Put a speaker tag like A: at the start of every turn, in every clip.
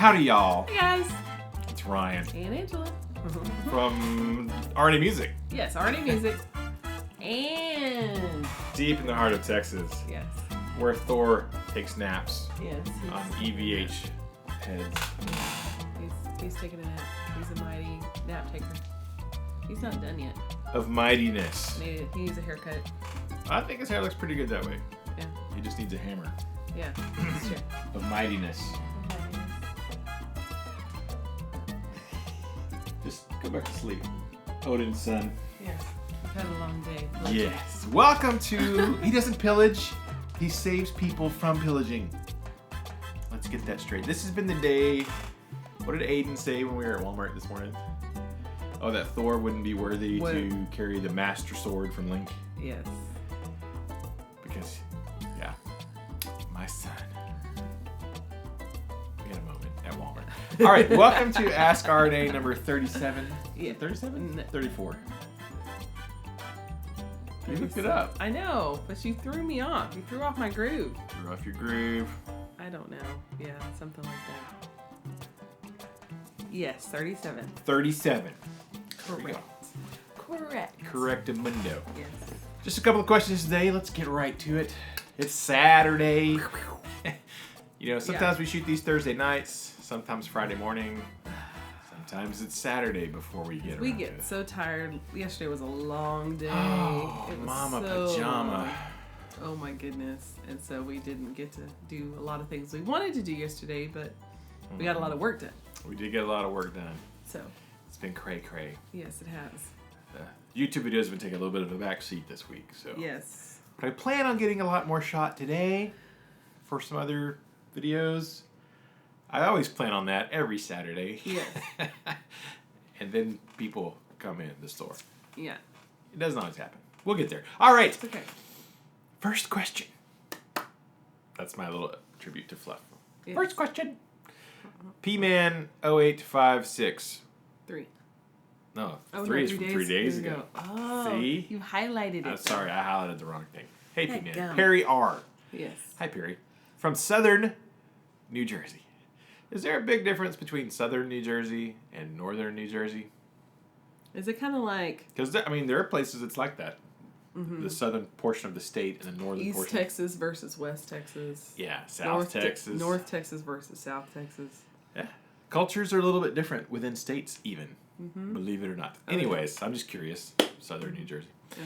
A: Howdy, y'all.
B: Hey guys.
A: It's Ryan
B: And Angela.
A: from R&A Music.
B: Yes, Howdy Music. And
A: Deep in the heart of Texas,
B: yes,
A: where Thor takes naps
B: yes,
A: on EVH heads.
B: he's taking a nap. He's a mighty nap taker. He's not done yet.
A: Of mightiness.
B: He needs a haircut.
A: I think his hair looks pretty good that way.
B: Yeah,
A: He just needs a hammer.
B: yeah, that's true.
A: Of mightiness. Just go back to sleep. Odin's son.
B: Yes, we've had a long day.
A: Yes. Welcome to He Doesn't Pillage, He Saves People from Pillaging. Let's get that straight. This has been the day. What did Aiden say when we were at Walmart this morning? Oh, that Thor wouldn't be worthy to carry the Master Sword from Link.
B: Yes.
A: Because, yeah, my son. We had a moment at Walmart. All right, welcome to Ask R&A number 37.
B: Yeah.
A: 37? 34. You looked it up.
B: I know, but you threw me off. You threw off my groove.
A: Threw off your groove.
B: I don't know. Yeah, something like that. Yes, 37.
A: 37.
B: Correct. Correct.
A: Correctamundo.
B: Yes.
A: Just a couple of questions today. Let's get right to it. It's Saturday. You know, sometimes we shoot these Thursday nights, sometimes Friday morning, sometimes it's Saturday before we get
B: We
A: around
B: get
A: to it.
B: so tired. Yesterday was a long day.
A: Oh,
B: It was
A: mama
B: so
A: pajama.
B: long. Oh my goodness. And so we didn't get to do a lot of things we wanted to do yesterday, but we got a lot of work done.
A: We did get a lot of work done.
B: So,
A: It's been cray-cray.
B: yes, it has.
A: YouTube videos have been taking a little bit of a back seat this week, so.
B: Yes.
A: But I plan on getting a lot more shot today for some other videos. I always plan on that every Saturday.
B: Yes.
A: And then people come in the store.
B: Yeah.
A: It doesn't always happen. We'll get there. All right.
B: It's okay.
A: First question. That's my little tribute to Fluff.
B: Yes.
A: First question. P-Man 0856.
B: 3.
A: No,
B: Oh,
A: 3
B: no,
A: is from 3 days ago.
B: Oh,
A: See?
B: you highlighted it.
A: Sorry, I highlighted the wrong thing. Hey,
B: Heck
A: P-Man.
B: gum.
A: Perry R.
B: Yes.
A: Hi, Perry. From Southern New Jersey. Is there a big difference between Southern New Jersey and Northern New Jersey?
B: Is it kind of like
A: Because, I mean, there are places it's like that. The southern portion of the state and the northern
B: East
A: portion.
B: Texas versus West Texas?
A: Yeah, South Texas.
B: North Texas versus South Texas.
A: Yeah. Cultures are a little bit different within states even. Believe it or not.
B: Oh,
A: Anyways, I'm just curious. Southern New Jersey.
B: Yeah.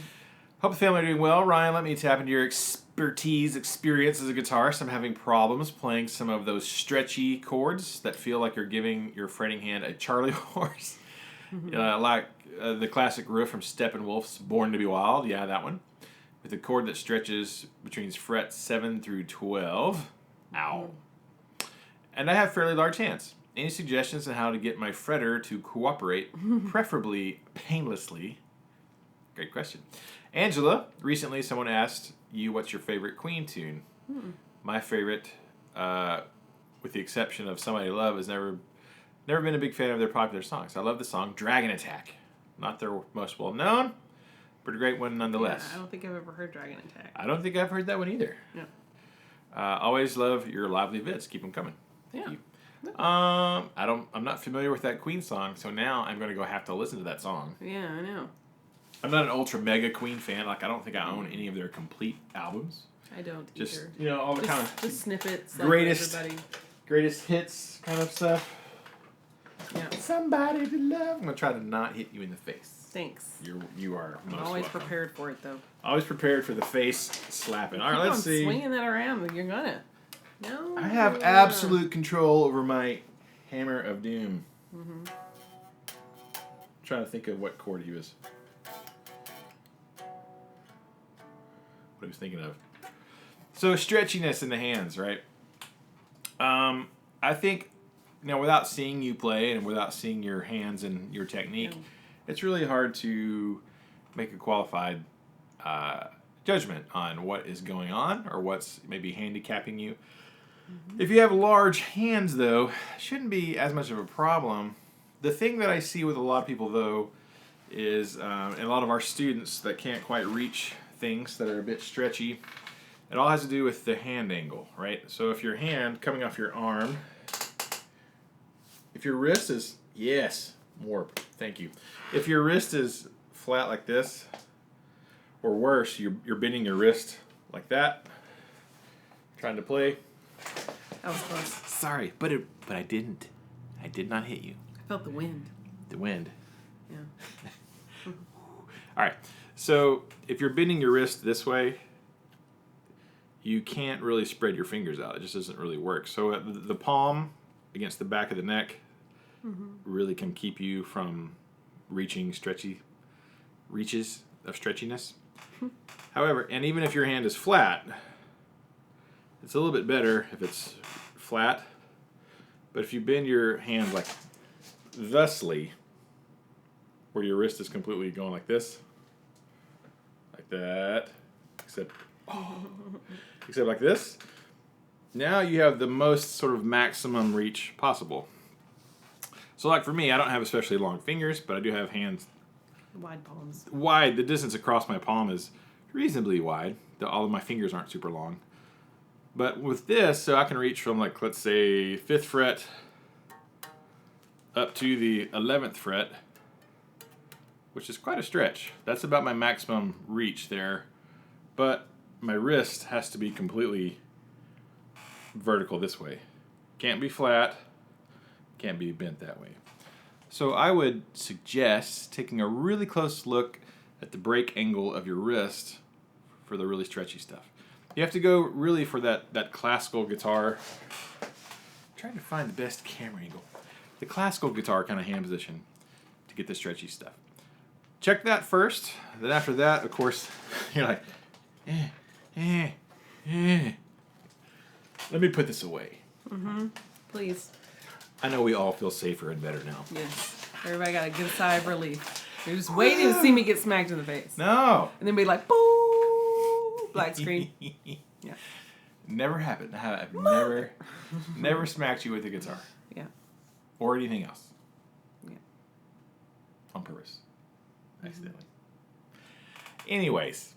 A: Hope the family are doing well. Ryan, let me tap into your experience as a guitarist. I'm having problems playing some of those stretchy chords that feel like you're giving your fretting hand a Charlie horse. Like the classic riff from Steppenwolf's Born to be Wild. Yeah, that one. With a chord that stretches between frets 7 through 12. Ow. And I have fairly large hands. Any suggestions on how to get my fretter to cooperate, preferably painlessly? Great question. Angela, recently someone asked you what's your favorite Queen tune. My favorite, with the exception of Somebody to Love, has never been a big fan of their popular songs. I love the song Dragon Attack. Not their most well known, but a great one nonetheless.
B: Yeah, I don't think I've ever heard Dragon Attack.
A: I don't think I've heard that one either.
B: Yeah.
A: Always love your lively vids. Keep them coming. Thank
B: Yeah.
A: you. I'm not familiar with that Queen song, so now I'm going to have to listen to that song.
B: Yeah, I know.
A: I'm not an ultra mega Queen fan. Like, I don't think I own any of their complete albums.
B: I don't
A: Just,
B: either.
A: you know, all the kind of
B: The snippets.
A: greatest-
B: Like everybody.
A: greatest hits kind of stuff.
B: Yeah.
A: Somebody to love. I'm going to try to not hit you in the face.
B: Thanks.
A: You are
B: I'm
A: most
B: always
A: welcome.
B: prepared for it, though.
A: Always prepared for the face slapping. All right,
B: Keep
A: let's
B: on
A: see.
B: swinging that around. You're gonna. No.
A: I have absolute control over my Hammer of Doom. Trying to think of what chord he was. What he was thinking of. So stretchiness in the hands, right? I think, now without seeing you play and without seeing your hands and your technique,
B: Yeah.
A: it's really hard to make a qualified judgment on what is going on or what's maybe handicapping you. If you have large hands, though, it shouldn't be as much of a problem. The thing that I see with a lot of people, though, is and a lot of our students that can't quite reach things that are a bit stretchy, it all has to do with the hand angle, right? So if your hand coming off your arm if your wrist is, yes, warp, thank you. If your wrist is flat like this, or worse, you're bending your wrist like that, trying to play.
B: That was close.
A: Sorry, but I didn't. I did not hit you.
B: I felt the wind.
A: The wind.
B: Yeah.
A: All right. So if you're bending your wrist this way, you can't really spread your fingers out. It just doesn't really work. So the palm against the back of the neck really can keep you from reaching reaches of stretchiness. However, and even if your hand is flat, it's a little bit better if it's flat. But if you bend your hand like thusly, where your wrist is completely going like this, like that, except like this, now you have the most sort of maximum reach possible. So like for me, I don't have especially long fingers, but I do have hands
B: Wide palms.
A: wide. The distance across my palm is reasonably wide. All of my fingers aren't super long. But with this, so I can reach from, like, let's say 5th fret up to the 11th fret, which is quite a stretch. That's about my maximum reach there. But my wrist has to be completely vertical this way. Can't be flat. Can't be bent that way. So I would suggest taking a really close look at the break angle of your wrist for the really stretchy stuff. You have to go really for that classical guitar. I'm trying to find the best camera angle. The classical guitar kind of hand position to get the stretchy stuff. Check that first. Then after that, of course, you're like, Let me put this away.
B: Please.
A: I know we all feel safer and better now.
B: Yes. Everybody got a good sigh of relief. They're just waiting to see me get smacked in the face.
A: No.
B: And then be like, boo! Black screen. Yeah.
A: Never happened. I've never smacked you with a guitar.
B: Yeah.
A: Or anything else.
B: Yeah.
A: On purpose. Accidentally. Anyways.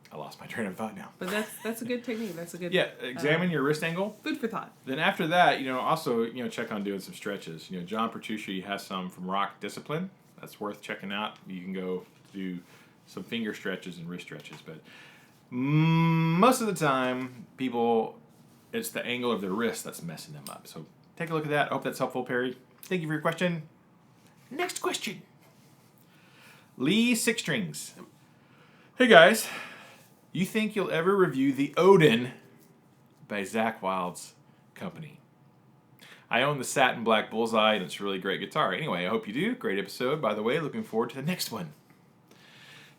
A: I lost my train of thought now.
B: But that's a good technique. That's a good.
A: Yeah, examine your wrist angle.
B: Food for thought.
A: Then after that, also, check on doing some stretches. John Pertucci has some from Rock Discipline. That's worth checking out. You can go do some finger stretches and wrist stretches. But most of the time, it's the angle of their wrist that's messing them up. So take a look at that. I hope that's helpful, Perry. Thank you for your question. Next question. Lee Six Strings. Hey, guys. You think you'll ever review the Odin by Zakk Wylde's company? I own the Satin Black Bullseye, and it's a really great guitar. Anyway, I hope you do. Great episode, by the way. Looking forward to the next one.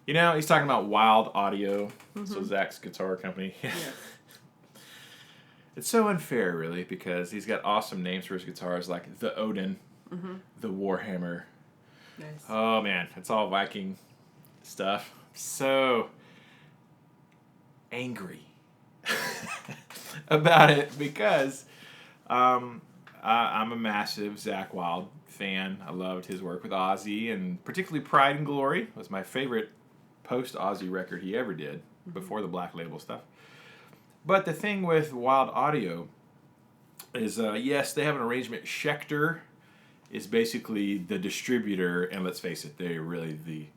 A: He's talking about Wylde Audio, so Zack's guitar company.
B: Yeah.
A: It's so unfair, really, because he's got awesome names for his guitars, like the Odin, the Warhammer.
B: Nice.
A: Oh, man. It's all Viking stuff. So angry about it because I'm a massive Zakk Wylde fan. I loved his work with Ozzy, and particularly Pride and Glory was my favorite post-Ozzy record he ever did before the Black Label stuff. But the thing with Wylde Audio is, yes, they have an arrangement. Schecter is basically the distributor, and let's face it, they're really the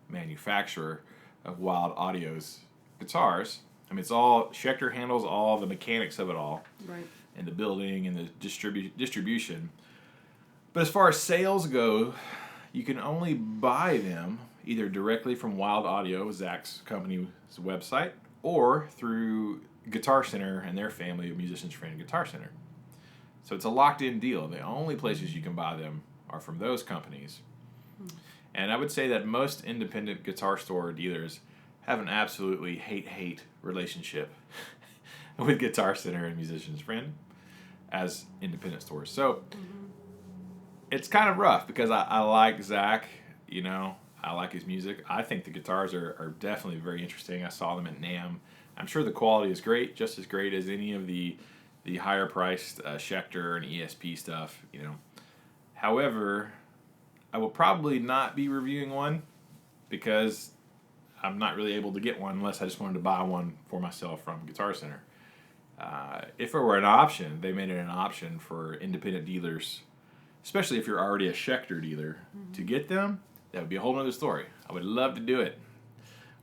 A: manufacturer of Wylde Audio's guitars. I mean, Schecter handles all the mechanics of it all.
B: Right.
A: And the building and the distribution. But as far as sales go, you can only buy them either directly from Wylde Audio, Zack's company's website, or through Guitar Center and their family of musicians friend Guitar Center. So it's a locked-in deal. The only places you can buy them are from those companies. And I would say that most independent guitar store dealers have an absolutely hate-hate relationship with Guitar Center and Musician's Friend as independent stores. So it's kind of rough because I like Zakk, I like his music. I think the guitars are definitely very interesting. I saw them at NAMM. I'm sure the quality is great, just as great as any of the higher priced Schecter and ESP stuff, However, I will probably not be reviewing one because I'm not really able to get one unless I just wanted to buy one for myself from Guitar Center. If it were an option, they made it an option for independent dealers especially if you're already a Schecter dealer, to get them, that would be a whole other story. I would love to do it.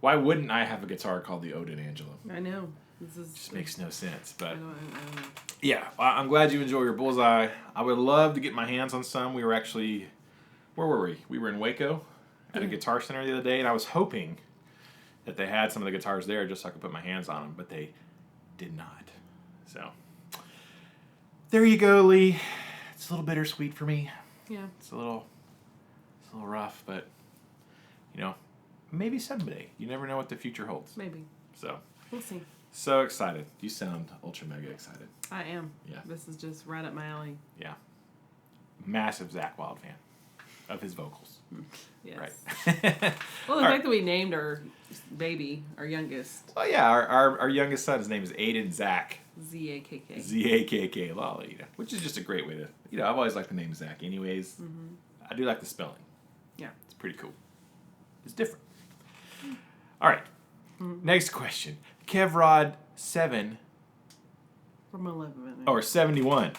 A: Why wouldn't I have a guitar called the Odin Angelo?
B: I know.
A: Just makes no sense. But
B: I don't know.
A: yeah, I'm glad you enjoy your Bullseye. I would love to get my hands on some. We were actually, where were we? We were in Waco at a Guitar Center the other day, and I was hoping that they had some of the guitars there just so I could put my hands on them, but they did not. So there you go, Lee. It's a little bittersweet for me.
B: Yeah.
A: It's a little rough, but you know, maybe someday. You never know what the future holds.
B: Maybe.
A: So
B: we'll see.
A: So excited. You sound ultra mega excited.
B: I am.
A: Yeah.
B: This is just right up my alley.
A: Yeah. Massive Zakk Wylde fan of his vocals.
B: Yes.
A: Right.
B: Well, the fact that we named our baby, our youngest.
A: Oh yeah, our youngest son, his name is Aiden Zach.
B: Z-A-K-K.
A: Z-A-K-K, Lolly, which is just a great way to, I've always liked the name Zach anyways.
B: Mm-hmm.
A: I do like the spelling.
B: Yeah.
A: It's pretty cool. It's different. All right. Next question. Kevrod 7.
B: From 11.
A: Or 71.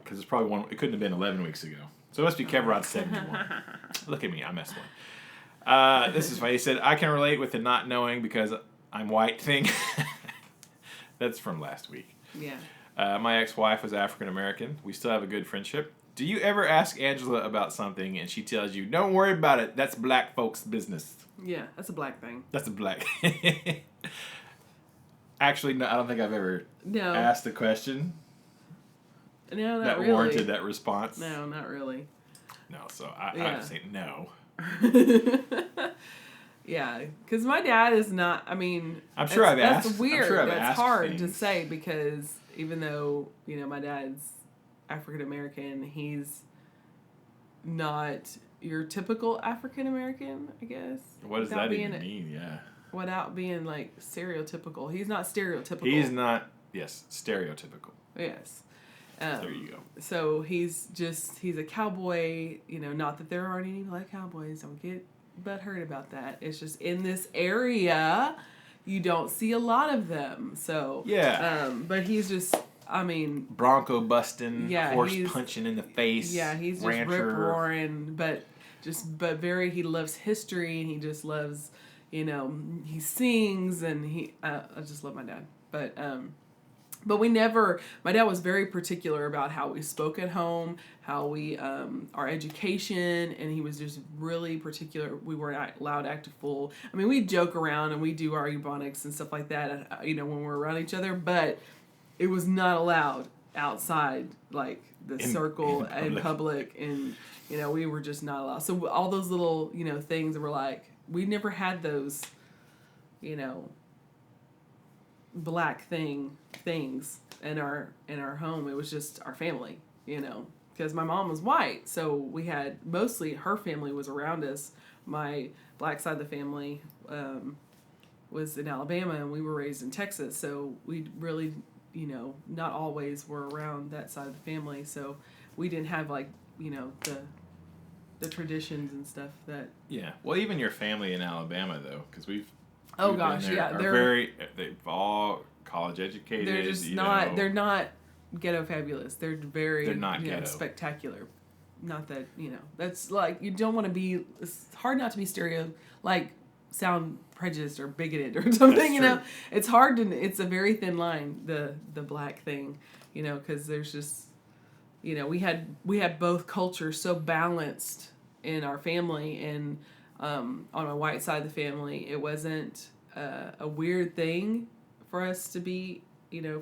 A: Because it's probably one, it couldn't have been 11 weeks ago. So it must be Kevrod 71. Look at me, I messed one. This is funny. He said, I can relate with the not knowing because I'm white thing. That's from last week.
B: Yeah.
A: My ex-wife was African American. We still have a good friendship. Do you ever ask Angela about something and she tells you, don't worry about it, that's black folks' business?
B: Yeah, that's a black thing.
A: That's a black. Actually, no, I don't think I've ever asked the question.
B: No, not
A: that
B: really.
A: warranted that response.
B: No, not really.
A: No, so I would say no.
B: Yeah, because my dad is not. I mean,
A: I'm sure I've asked.
B: That's weird.
A: I'm sure I've
B: that's
A: asked
B: hard
A: things.
B: to say because even though my dad's African American, he's not your typical African American, I guess.
A: What does that even mean? Yeah.
B: Without being like stereotypical, he's not stereotypical.
A: He's not. Yes, stereotypical.
B: Yes.
A: There you go.
B: So he's a cowboy. Not that there aren't any black cowboys. Don't get butthurt about that. It's just in this area, you don't see a lot of them. So
A: yeah.
B: But he's just. I mean.
A: Bronco busting.
B: Yeah.
A: Horse punching in the face.
B: Yeah, he's just rip roaring, but very. He loves history, and he just loves. He sings, and I just love my dad. But we never, my dad was very particular about how we spoke at home, how we, our education, and he was just really particular. We weren't allowed to act a fool. I mean, we joke around and we do our ebonics and stuff like that, when we're around each other, but it was not allowed outside, like, the circle in public, and, we were just not allowed. So all those little, things that were like, we never had those, black things in our home. It was just our family, because my mom was white, so we had mostly her family was around us. My black side of the family was in Alabama, and we were raised in Texas, so we really not always were around that side of the family, so we didn't have like the traditions and stuff that
A: well, even your family in Alabama though, because we've they're all college educated.
B: They're just not. They're not ghetto fabulous. They're not ghetto. Spectacular. Not that That's like you don't want to be. It's hard not to be sound prejudiced or bigoted or something. It's hard to. It's a very thin line. The black thing, because there's just, we had both cultures so balanced in our family, and on my white side of the family, it wasn't a weird thing for us to be,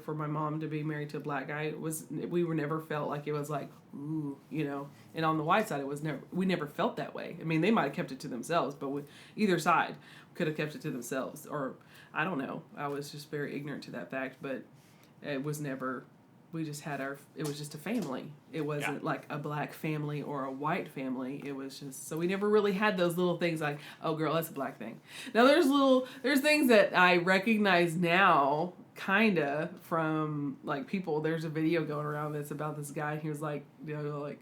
B: for my mom to be married to a black guy. We were never felt like it was like, ooh, and on the white side, we never felt that way. I mean, they might have kept it to themselves, but either side could have kept it to themselves, or I don't know. I was just very ignorant to that fact, but it was never, we just had it was just a family. It wasn't like a black family or a white family. It was just, so we never really had those little things like, oh girl, that's a black thing. Now there's things that I recognize now, kinda, from like people. There's a video going around that's about this guy. He was like, like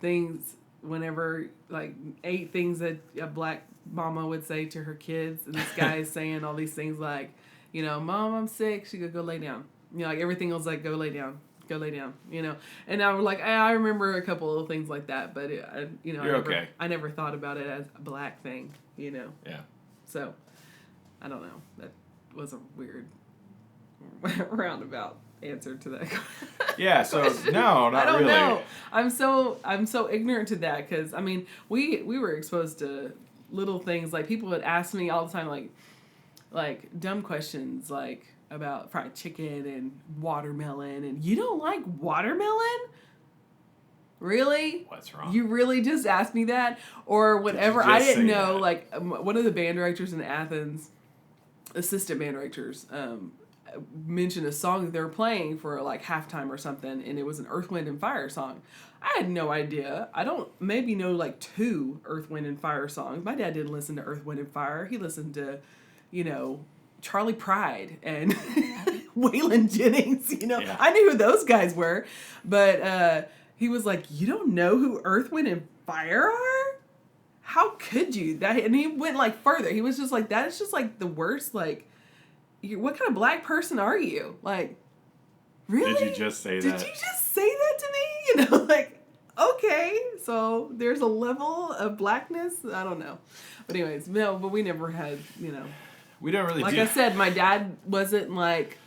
B: things, whenever, like 8 things that a black mama would say to her kids. And this guy is saying all these things like, Mom, I'm sick. She could go lay down. Like everything was like, go lay down. go lay down, And I was like, I remember a couple of things like that, but I never thought about it as a black thing,
A: Yeah.
B: So, I don't know. That was a weird roundabout answer to that.
A: Yeah. So no, not really.
B: I don't know. I'm so ignorant to that because we were exposed to little things like people would ask me all the time like dumb questions like about fried chicken and watermelon, and you don't like watermelon? Really?
A: What's wrong?
B: You really just asked me that? Or whatever. I didn't know. Like one of the band directors in Athens, assistant band directors, mentioned a song that they were playing for like halftime or something, and it was an Earth, Wind, and Fire song. I had no idea. I don't maybe know like 2 Earth, Wind, and Fire songs. My dad didn't listen to Earth, Wind, and Fire. He listened to, Charlie Pride and Waylon Jennings.
A: Yeah.
B: I knew who those guys were, but he was like, "You don't know who Earth, Wind, and Fire are? How could you?" And he went like further. He was just like, "That is just like the worst. Like, what kind of black person are you? Like, really?
A: Did you just say that?
B: Did you just say that to me? Like, okay, so there's a level of blackness. I don't know, but anyways, no, but we never had,
A: We don't really.
B: Like I said, my dad wasn't like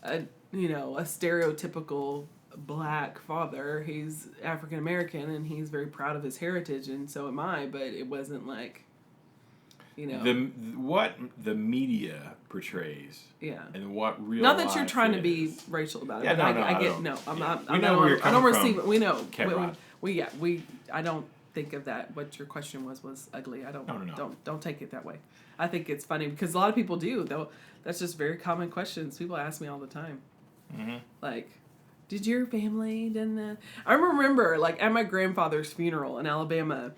B: a stereotypical black father. He's African American and he's very proud of his heritage, and so am I. But it wasn't like,
A: what the media portrays.
B: Yeah.
A: And what real.
B: Not that you're trying
A: is.
B: to be racial about it.
A: Yeah,
B: but
A: no,
B: I get
A: don't.
B: no. I'm
A: yeah.
B: not.
A: We know where you're coming from.
B: Receive it. We know.
A: Kevrod.
B: We. I don't think of that. What your question was ugly. I don't.
A: No.
B: Don't take it that way. I think it's funny because a lot of people do though. That's just very common questions. People ask me all the time.
A: Mm-hmm.
B: Like, did your family done that? I remember like at my grandfather's funeral in Alabama,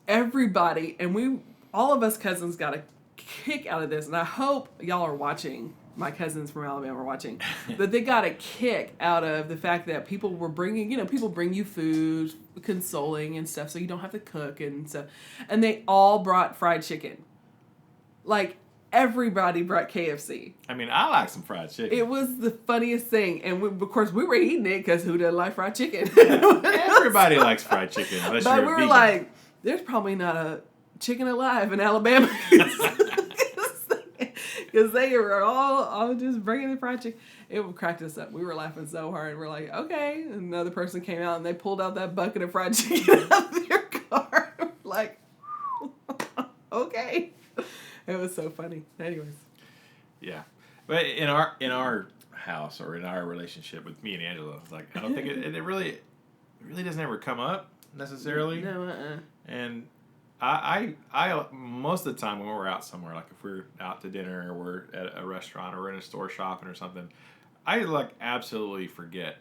B: everybody and all of us cousins got a kick out of this, and I hope y'all are watching. My cousins from Alabama are watching, that they got a kick out of the fact that people were bringing, people bring you food, consoling and stuff, so you don't have to cook and stuff, and they all brought fried chicken. Like, everybody brought KFC.
A: I like some fried chicken.
B: It was the funniest thing, and of course we were eating it because who doesn't like fried chicken?
A: Everybody likes fried chicken, unless
B: but
A: you're
B: we
A: a
B: were
A: vegan.
B: like, there's probably not a chicken alive in Alabama. Because they were all just bringing the fried chicken. It cracked us up. We were laughing so hard. We're like, okay. And another person came out and they pulled out that bucket of fried chicken out of their car. We're like, okay. It was so funny. Anyways.
A: Yeah. But in our house or in our relationship with me and Angela, like I don't think it really doesn't ever come up necessarily.
B: No,
A: And I most of the time when we're out somewhere, like if we're out to dinner or we're at a restaurant or we're in a store shopping or something, I like absolutely forget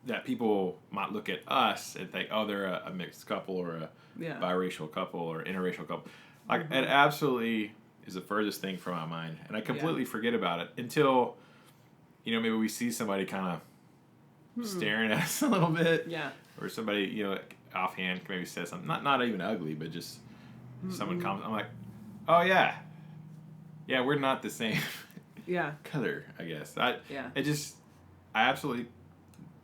A: that people might look at us and think, oh, they're a mixed couple or a biracial couple or interracial couple. Like it absolutely is the furthest thing from my mind, and I completely forget about it until, maybe we see somebody kind of staring at us a little bit, or somebody offhand maybe says something not even ugly, but just someone comments. I'm like, oh yeah, we're not the same color, I guess. I absolutely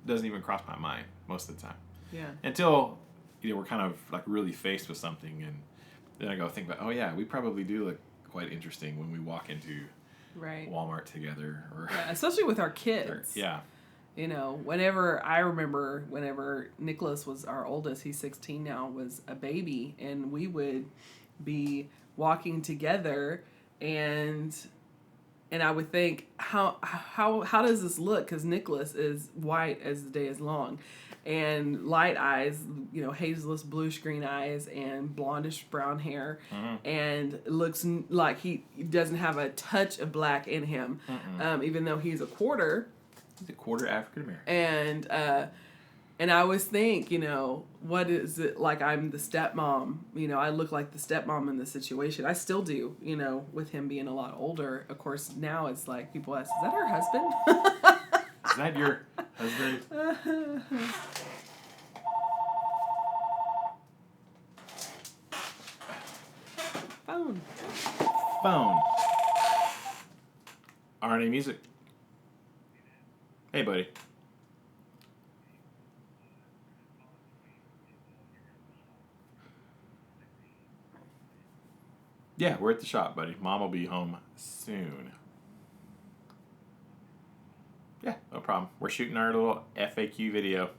A: doesn't even cross my mind most of the time. Until we're kind of like really faced with something, and then I go think about, oh yeah, we probably do look quite interesting when we walk into Walmart together, or
B: especially with our kids. Whenever Nicholas was our oldest, he's 16 now, was a baby, and we would be walking together, and I would think, how does this look? Because Nicholas is white as the day is long, and light eyes, hazelness bluish green eyes, and blondish brown hair, and looks like he doesn't have a touch of black in him, even though he's a quarter.
A: He's a quarter African American.
B: And I always think, what is it like? I'm the stepmom. I look like the stepmom in this situation. I still do, with him being a lot older. Of course, now it's like people ask, is that her husband?
A: Is that your husband? Phone. R&A music. Hey, buddy. Yeah, we're at the shop, buddy. Mom will be home soon. Yeah, no problem. We're shooting our little FAQ video,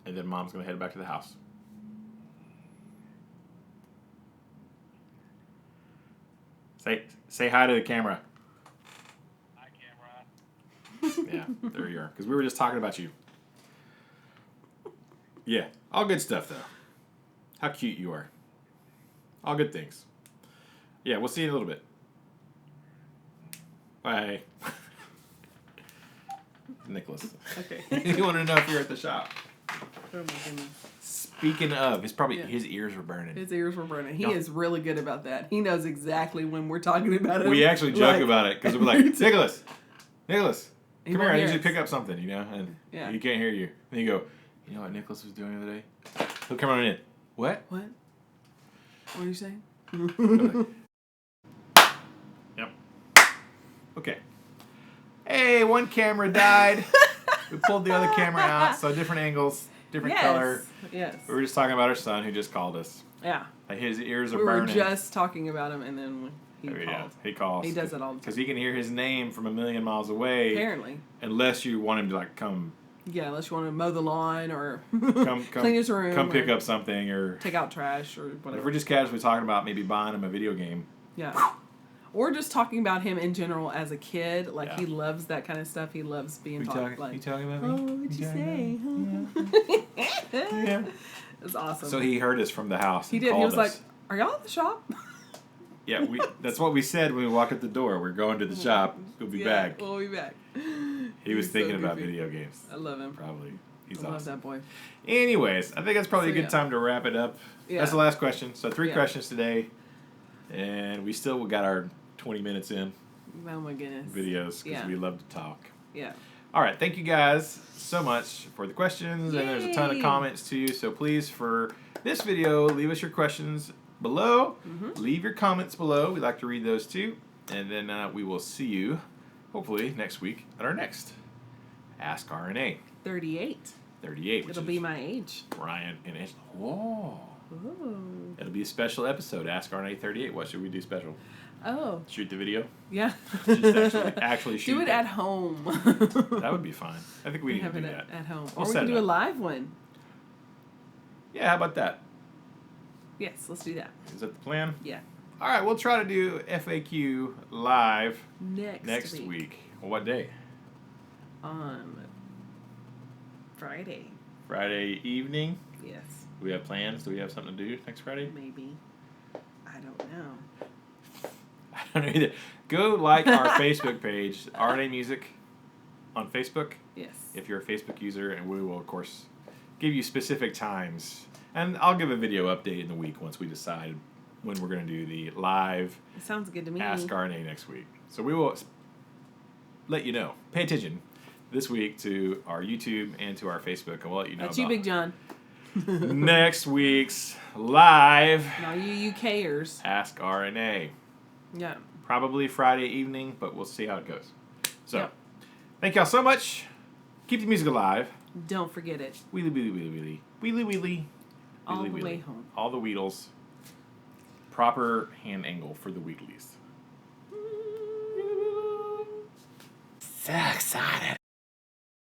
A: and then Mom's going to head back to the house. Say hi to the camera.
C: Hi, camera.
A: Yeah, there you are. Because we were just talking about you. Yeah, all good stuff, though. How cute you are. All good things. Yeah, we'll see you in a little bit. Bye. Nicholas.
B: Okay.
A: You wanted to know if you're at the shop.
B: Oh my goodness.
A: Speaking of, his ears were burning.
B: His ears were burning. He is really good about that. He knows exactly when we're talking about it.
A: We actually joke about it because we're like, Nicholas,
B: He
A: come
B: won't
A: here. I
B: hear
A: need you
B: us.
A: to pick up something, and he can't hear you. And you go, you know what Nicholas was doing the other day? He'll come running in. What?
B: What? What are you saying?
A: Yep. Okay. Hey, one camera died. We pulled the other camera out, so different angles, different color.
B: Yes.
A: We were just talking about our son who just called us.
B: Yeah.
A: Like his ears are
B: We
A: burning.
B: were just talking about him, and then he called.
A: Yeah, he calls.
B: He does it all the time.
A: Because he can hear his name from a million miles away.
B: Apparently.
A: Unless you want him to come.
B: Yeah, unless you want to mow the lawn or
A: Come
B: clean his room.
A: Come pick up something or
B: take out trash or whatever.
A: If we're just casually talking about maybe buying him a video game.
B: Yeah. Or just talking about him in general as a kid. Like, he loves that kind of stuff. He loves being talked like,
A: you talking about me?
B: Oh, what'd you say? Huh?
A: Yeah.
B: It's awesome.
A: So he heard us from the house.
B: He did. He was like, are y'all at the shop?
A: Yeah, that's what we said when we walked at the door. We're going to the shop. We'll be back.
B: We'll be back.
A: He was thinking
B: so
A: about
B: goofy.
A: video games.
B: I love him.
A: Probably. He's
B: I
A: awesome.
B: love that boy.
A: Anyways, I think that's probably a good time to wrap it up.
B: Yeah.
A: That's the last question. So 3 questions today. And we still got our 20 minutes in.
B: Oh my goodness.
A: Videos because we love to talk.
B: Yeah.
A: All right. Thank you guys so much for the questions.
B: Yay.
A: And there's a ton of comments too. So please, for this video, leave us your questions below.
B: Mm-hmm.
A: Leave your comments below. We like to read those too. And then we will see you, hopefully, next week at our next Ask RNA.
B: 38.
A: 38. Which
B: It'll be my age.
A: Ryan and Ash. Whoa.
B: Ooh.
A: It'll be a special episode. Ask RNA 38. What should we do special?
B: Oh.
A: Shoot the video?
B: Yeah.
A: Just actually shoot
B: do it at home.
A: That would be fine. I think we need to do that.
B: At home.
A: We'll
B: or we can do a live one.
A: Yeah, how about that?
B: Yes, let's do that.
A: Is that the plan?
B: Yeah.
A: All right, we'll try to do FAQ live
B: Next
A: week. What day?
B: On Friday.
A: Friday evening?
B: Yes.
A: Do we have plans? Do we have something to do next Friday?
B: Maybe. I don't know.
A: I don't know either. Go like our Facebook page, RNA Music, on Facebook.
B: Yes.
A: If you're a Facebook user, and we will, of course, give you specific times. And I'll give a video update in the week once we decide when we're going to do the live
B: It sounds good to me.
A: Ask RNA next week. So we will let you know. Pay attention this week to our YouTube and to our Facebook, and we'll let you know
B: That's you, Big John.
A: next week's live
B: Now you UKers.
A: Ask RNA.
B: Yeah.
A: Probably Friday evening, but we'll see how it goes. So,
B: Yep.
A: Thank y'all so much. Keep the music alive.
B: Don't forget it.
A: Wheelie, wheelie, wheelie, wheelie. Wheelie, wheelie.
B: All
A: Wheelie,
B: the way
A: wheelie.
B: home.
A: All the Wheedles. Proper hand angle for the Wheatleys. So excited.